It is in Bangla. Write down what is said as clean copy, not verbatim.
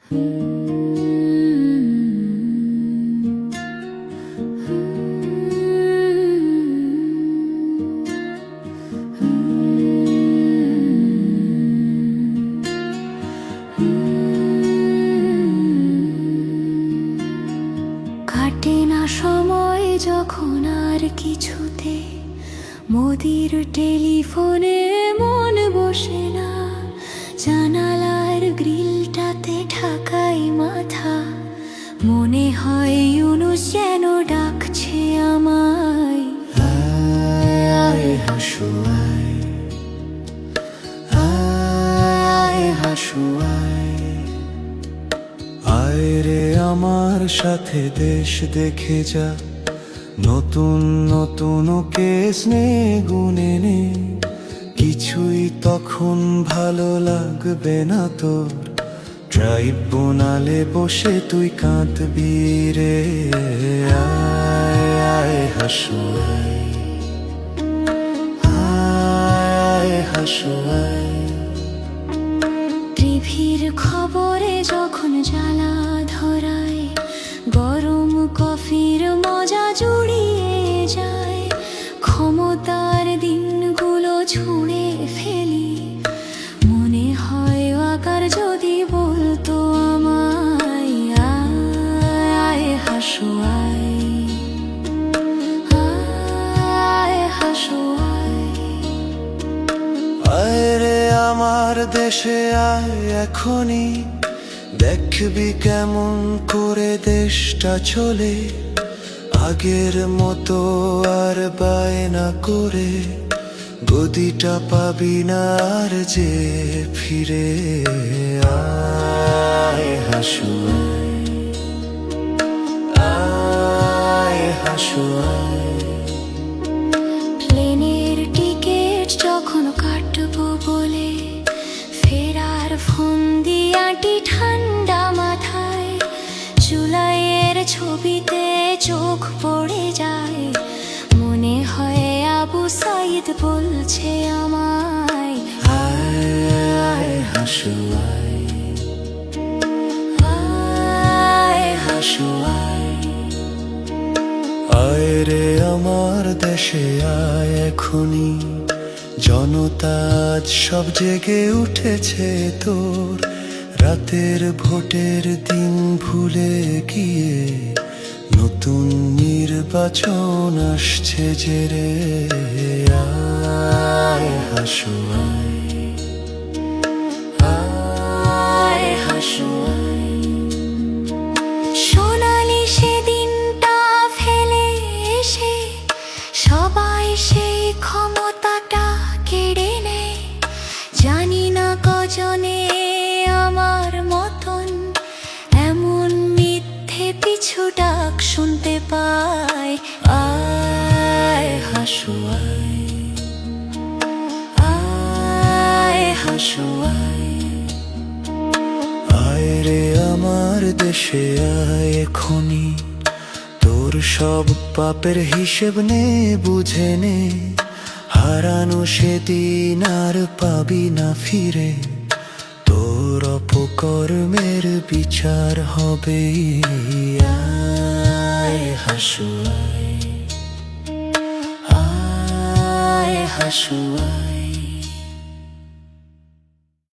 কাটে না সময় যখন আর কিছুতে, মোদির টেলিফোনে মন বসে না, জানালার গ্রিলটাতে ঢাকাই মাথা, মনে হয় ইউনুস যেন ডাকছে আমায়। আয় আয় হাসু আয়, আয় হাসু আয়, আয় রে আমার সাথে দেশ দেখে যা, নতুন নতুন কেস নে গুনে নে, কিছুই তখন ভালো লাগবে না তোর, ট্রাইব্যুনালে বসে তুই কাঁদবি রে। আয় আয় হাসু আয়, আয় হাসু আয়, টিভির খবরে যখন জ্বালা ধরায়, গরম কফির মজা জুড়িয়ে যায়, ক্ষমতার দিনগুলো ছুঁড়ে ফেলি, মনে হয় আকার যদি বলতো আমায়। আয় আয় হাসু আয়, আয় হাসু আয়, আয় রে আমার দেশে আয় এখনই, দেখবি কেমন করে দেশটা চলে, আগের মতো আর বায়না করে গদিটা পাবি না আর যে ফিরে। আয় হাসু আয়, আয় হাসু আয়, প্লেনের টিকিট যখন কাটবো বলে, ফেরার ফন্দিয়াটি ঠান্ডা মাথায়, জুলাইয়ের ছবিতে চোখ পড়ে যায়, মনে হয় আবু সাইদ বলছে আমায়। আয় আয় হাসু আয়, আয় হাসু আয়, আয় রে আমার দেশে আয় এখনই, জনতা আজ সব জেগে উঠেছে তোর, রাতের ভোটের দিন ভুলে গিয়ে নতুন নির্বাচন আসছে যে রে। আয় হাসু আয়, আয় হাসু আয়, সোনালি সেদিনটা ফেলে এসে সবাই সেই ক্ষমতাটা কেড়ে নেয়, জানি না কজনে আমার মতন এমন মিথ্যে পিছু ডাক শুনতে পায়। আয় হাসু আয়, আয় হাসু আয়, আয় রে আমার দেশে আয় এখনই, তোর সব পাপের হিসেব নে বুঝে নে, হারানো সেদিন আর পাবি না ফিরে, তোর অপকর্মের বিচার হবে। আয় হাসু আয়, আয় হাসু আয়।